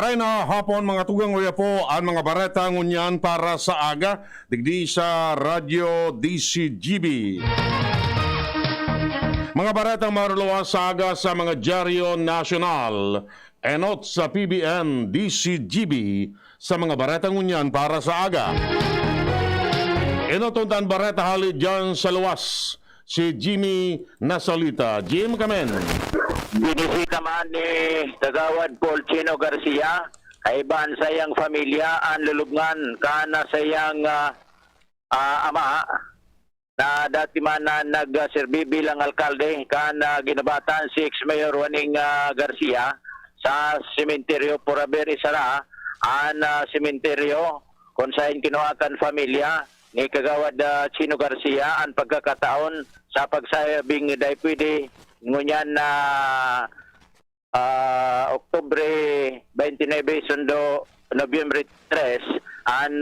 Aray na hapon mga tugang uya po ang mga bareta ngunyan para sa aga digdi sa Radyo DCGB. Mga baretang maruluwa sa aga sa mga dyaryo nasyonal enot sa PBN DCGB sa mga baretang ngunyan para sa aga. Enotuntan bareta halid dyan sa luwas si Jimmy Nasalita. Jim, kamen. Binisita man ni Kagawad Paul Chino Garcia, kaiban sa iyang pamilya, ang lulubngan kana sa iyang ama na dati man na nagserbi bilang alkalde kana ginabatan si ex-mayor Waning Garcia sa sementeryo Poraber Isara, ang sementeryo kung saan kinuhakan pamilya ni Kagawad Chino Garcia ang pagkakataon sa pagsayabing dahil pwede ngunyan na Oktubre 29 sundo Nobyembre 3 ang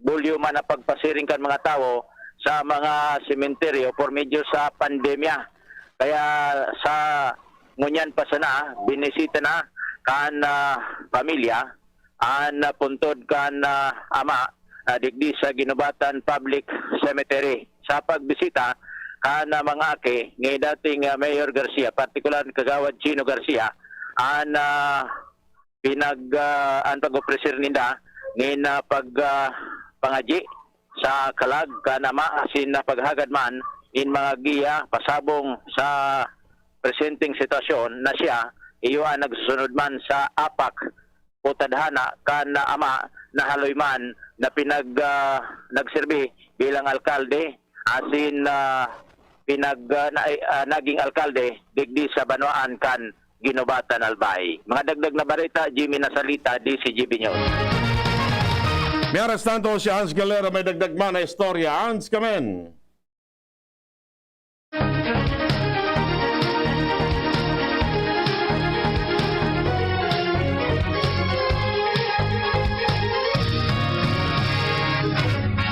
bulyo man na pagpasiring kan mga tao sa mga sementeryo por medyo sa pandemya. Kaya sa ngunyan pa sana binisita na kan pamilya ang puntod kan ama digdi sa Ginubatan Public Cemetery. Sa pagbisita kana mga ake ng dating Mayor Garcia, partikular Kagawad Chino Garcia, ang pag-opresir ninda ng pangaji sa kalag kanama asin na paghagad man in mga giya pasabong sa presenting sitwasyon na siya iyo ang nagsusunod man sa apak o tadhana kana ama na haloy man na nagserbi bilang alkalde asin naging alkalde digdi sa Banwaan kan Ginubatan Albay. Mga dagdag na barita, Jimmy Nasalita, DCGB News. May arestanto si Hans Galera, may dagdag man na istorya. Hans, kamen.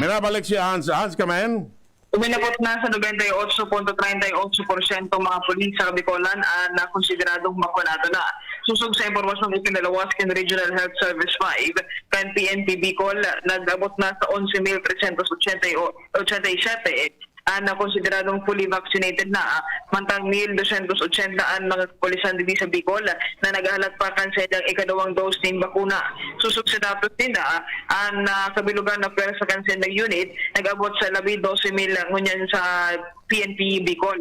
May nabalik si Hans. Hans, kamen. Uminabot na sa 98.38% mga pulis sa Bicolan na konsideradong makunado na. Susog sa impormasyon ng Itinalawas kin Regional Health Service 5, kan PNP Bicol, nag-abot na sa 11,387 na konsideradong fully vaccinated na, mantang 1,280 ang mga pulisan dito sa Bicol na naghahalat pa kan sa ilang ikadawang dose ng bakuna. Susog sa dapat nila, ang kabilugan na pwera sa kansil ng unit, nag-abot sa 12,000 ngunyan sa PNP Bicol.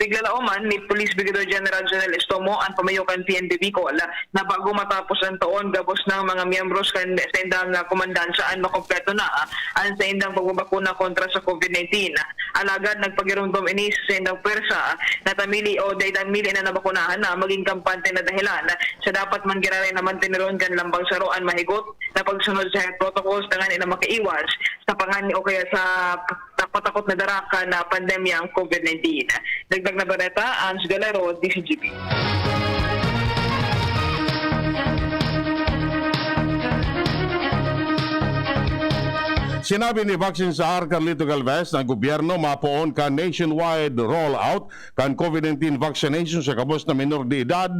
Biglalauman ni Police Brigadier General Jonel Estomo ang pamayukan PNP Bicol na bago matapos ang taon gabos ng mga miyembros kan sa indang komandansya ang makompleto na ang sa indang pagbabakuna kontra sa COVID-19. Alagad nagpagirumdom inis sa indang pwersa na tamili o daytamili na nabakunahan na maging kampante na dahilan sa dapat man giraray naman tiniron kan lambang saruan mahigot na pagsunod sa health protocols tangan ina makaiwas sa pangani o kaya sa takot na daraka na pandemya ang COVID-19. Dagdag na bareta, Ans Galero, DCGB. Sinabi ni Vaccine Sahar Carlito Galvez na gobyerno mapoon ka nationwide rollout kan COVID-19 vaccination sa kabos na minor de edad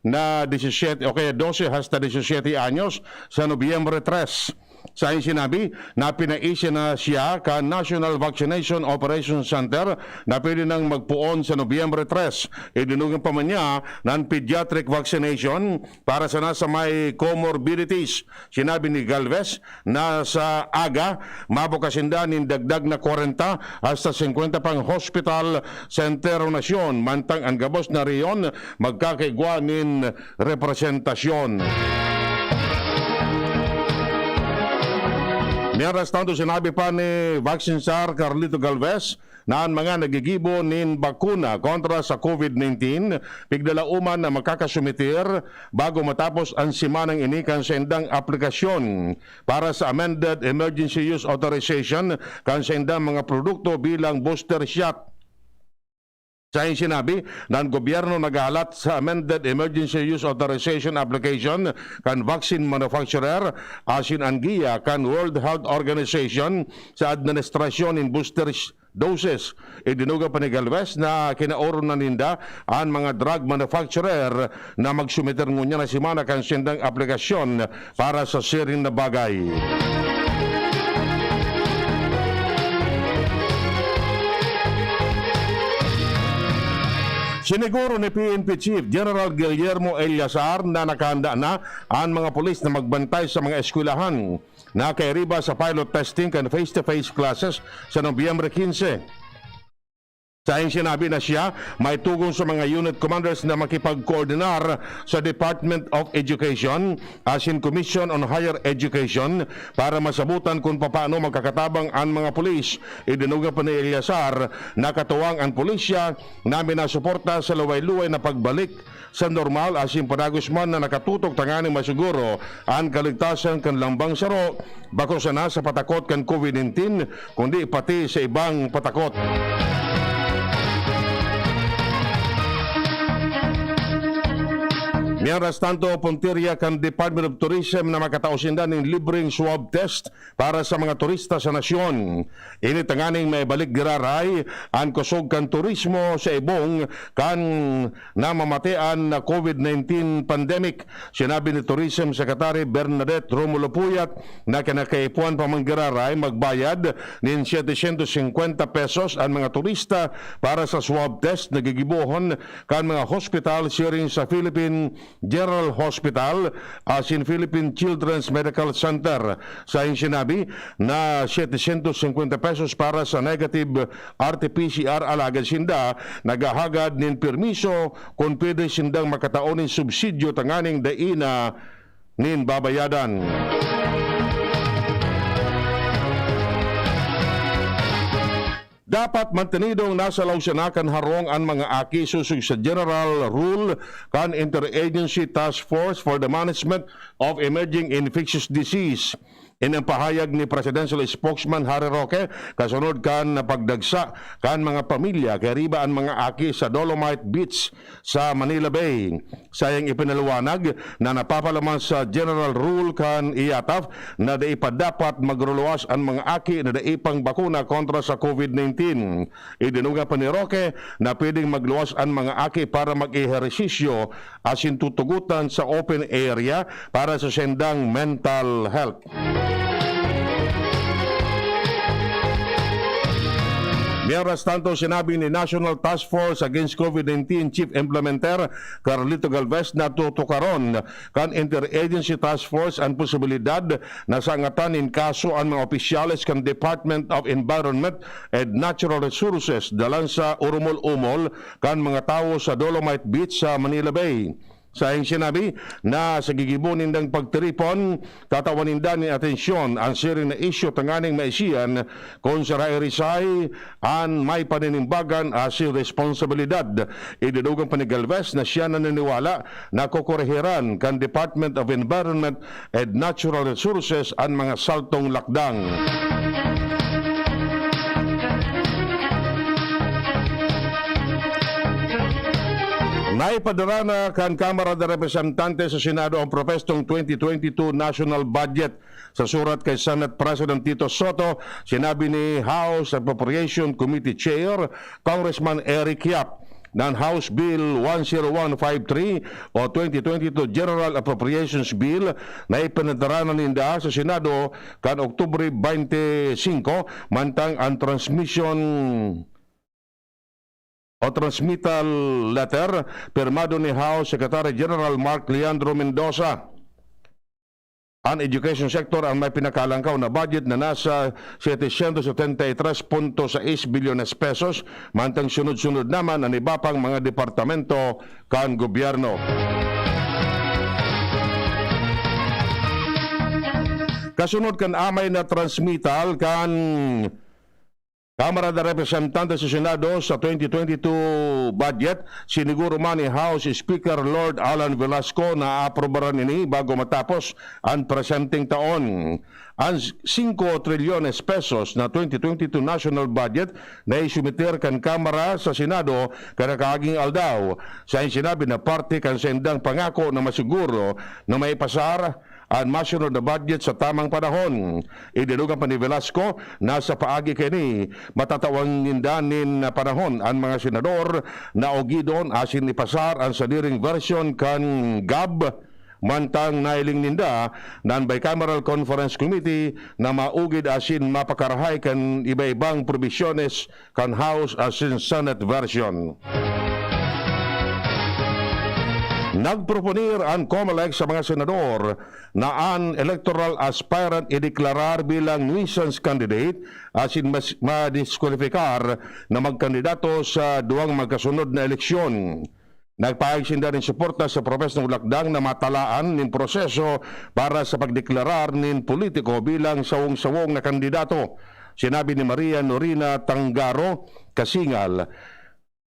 na 17 o kaya 12 hasta 17 anyos sa Nobyembre 3. Sa sinabi na pinaisya na siya ka National Vaccination Operation Center na pwede nang magpuon sa Nobyembre 3. Idinugan pa man niya ng pediatric vaccination para sa nasa may comorbidities. Sinabi ni Galvez na sa aga mabukasinda ng dagdag na 40 hasta 50 pang hospital sa entero nasyon mantang ang gabos na riyon magkakaigwa nin representasyon. Mientras tanto, sinabi pa ni Vaccine Sahar Carlito Galvez na ang mga nagigibo nin bakuna kontra sa COVID-19 pigdalauman na makakasumitir bago matapos ang simanang inikan sa indang aplikasyon para sa amended emergency use authorization kan sa indang mga produkto bilang booster shot. Sa sinabi ng gobyerno naghalat sa amended emergency use authorization application kan vaccine manufacturer asin ang giya kan World Health Organization sa administrasyon in booster doses. Idinuga pa ni Galvez na kinaoro na ninda ang mga drug manufacturer na magsumiter ngunya na simana kan sendang aplikasyon para sa siring na bagay. Siniguro ni PNP Chief General Guillermo Eliazar na nakahanda na ang mga pulis na magbantay sa mga eskwelahan na kairiba sa pilot testing and face-to-face classes sa Nobyembre 15. Sa iyong sinabi na siya, may tugong sa mga unit commanders na makipag-coordinar sa Department of Education as in Commission on Higher Education para masabutan kung paano magkakatabang ang mga pulis. Idinuga pa ni Eliazar na katuwang ang pulisya na minasuporta sa luway-luway na pagbalik sa normal as in panagos man na nakatutok tanganing masuguro ang kaligtasan kan lambang saro bako sana sa patakot kan COVID-19 kundi pati sa ibang patakot. Mientras tanto, puntirya kan Department of Tourism na makatausindan ng libreng swab test para sa mga turista sa nasyon. Ini tanganing may balik giraray ang kusog kan turismo sa ibong kan namamatian na COVID-19 pandemic. Sinabi ni Tourism Secretary Bernadette Romulo Puyat na kinakaipuan pa mang giraray magbayad ng 750 pesos ang mga turista para sa swab test na gigibuhon kan mga hospital siring sa Philippine General Hospital as in Philippine Children's Medical Center. Sa iyong sinabi na 750 pesos para sa negative RT-PCR alagad sinda nagahagad nin permiso kung pwede sindang makataonin subsidyo tanganing daina nin babayadan. Dapat mantenidong nasa lausanakan harong ang mga aki susug sa General Rule kan Interagency Task Force for the Management of Emerging Infectious Disease. Inang pahayag ni Presidential Spokesman Harry Roque kasunod kan pagdagsa kan mga pamilya kay riba ang mga aki sa Dolomite Beach sa Manila Bay. Sayang ipinaliwanag na napapalaman sa General Rule kan IATF na dapat magruluwas ang mga aki na daipang bakuna kontra sa COVID-19. Idinuga pa ni Roque na pwedeng magluwas ang mga aki para mag-ehersisyo asin tutugutan sa open area para sa sendang mental health. Mientras tanto, sinabi ni National Task Force Against COVID-19 Chief Implementer Carlito Galvez na tutukaron kan Interagency Task Force ang posibilidad na sangatan in kaso ang mga opisyales kan Department of Environment and Natural Resources dalan sa urumol-umol kan mga tao sa Dolomite Beach sa Manila Bay. Sa iyong sinabi na sa gigibunin ng pagtiripon, tatawanindan ni atensyon ang siring na isyo tanganing maisiyan kung sa Rai-Rizay ang may paninimbagan as responsibilidad. Ididugang pa ni Galvez na siya naniniwala na kukurehiran kan Department of Environment and Natural Resources ang mga saltong lakdang. Naipadara na kan Kamara de Representantes sa Senado ang propestong 2022 National Budget. Sa surat kay Senate President Tito Soto, sinabi ni House Appropriation Committee Chair Congressman Eric Yap ng House Bill 10153 o 2022 General Appropriations Bill na ipinadara na ninda sa Senado kan Oktubre 25 mantang ang transmittal letter pirmado ni House Secretary General Mark Leandro Mendoza. Ang education sector ang may pinakalangkaw na budget na nasa 773.6 bilyones pesos, mantang sunod-sunod naman ang iba pang mga departamento kan gobyerno. Kasunod kan amay na transmittal kan Kamara de Representantes sa Senado sa 2022 budget, siniguro man ni House Speaker Lord Alan Velasco na aprobaran ini bago matapos ang presenteng taon. Ang 5 trilyones pesos na 2022 national budget na isumiter kan Kamara sa Senado kada kaaging aldaw. Sa sinabi na parte kan sendang pangako na masiguro na may pasar ang masunod na budget sa tamang panahon. Idinugan pa ni Velasco na sa paagi kini matatawang nindanin na panahon ang mga senador na ogidon asin ipasar ang sadiring version kan GAB mantang nailing ninda nan bicameral conference committee na maugid asin mapakarahay kan iba-ibang probisyones kan House asin Senate version. Nagproponir ang COMELEC sa mga senador na ang electoral aspirant ideklarar bilang nuisance candidate asin madiskwalifikar na magkandidato sa duwang magkasunod na eleksyon. Nagpahayag sinda rin suporta sa propes ng lakdang na matalaan nin proseso para sa pagdeklarar nin politiko bilang sawong-sawong na kandidato. Sinabi ni Maria Norina Tangaro Kasingal,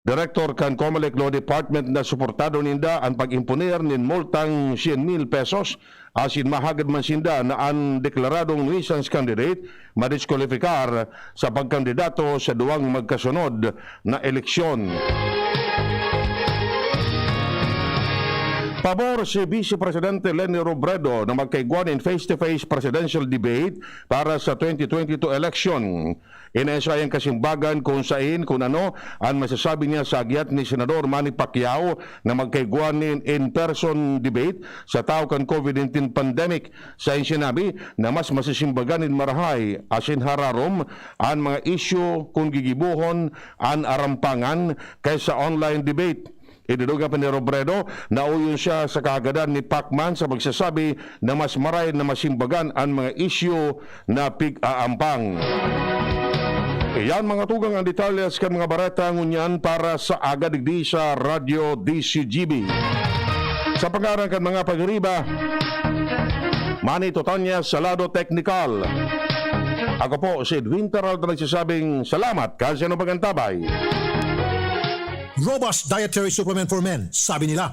Director kan COMELEC Law Department, na suportado ninda ang pag-imponer nin multang 100,000 pesos asin mahagad man sinda na ang deklaradong nuisance candidate madiskwalifikar sa pagkandidato sa duwang magkasunod na eleksyon. Pabor si Vice Presidente Leni Robredo na magkaigwan in face-to-face presidential debate para sa 2022 election. Inaesay ang kasimbagan kung ano ang masasabi niya sa agyat ni Senador Manny Pacquiao na magkaigwan in-person debate sa tao kan COVID-19 pandemic. Sa sinabi na mas masisimbagan in marahay asin hararom ang mga isyu kung gigibuhon ang arampangan kaysa online debate. Idinugan pa ni Robredo na uyon siya sa kaagadan ni Pacman sa pagsasabi na mas maray na masimbagan ang mga isyu na pig-aampang. Iyan mga tugang ang detalyas kan mga barata ngunyan para sa agadigdi sa Radio DCGB. Sa pangarang kan mga pagriba, Manny Totanya, Salado Technical. Ako po si Edwin Terraldo nagsasabing salamat kasi ano pagantabay. Robust dietary supplement for men, sabi nila.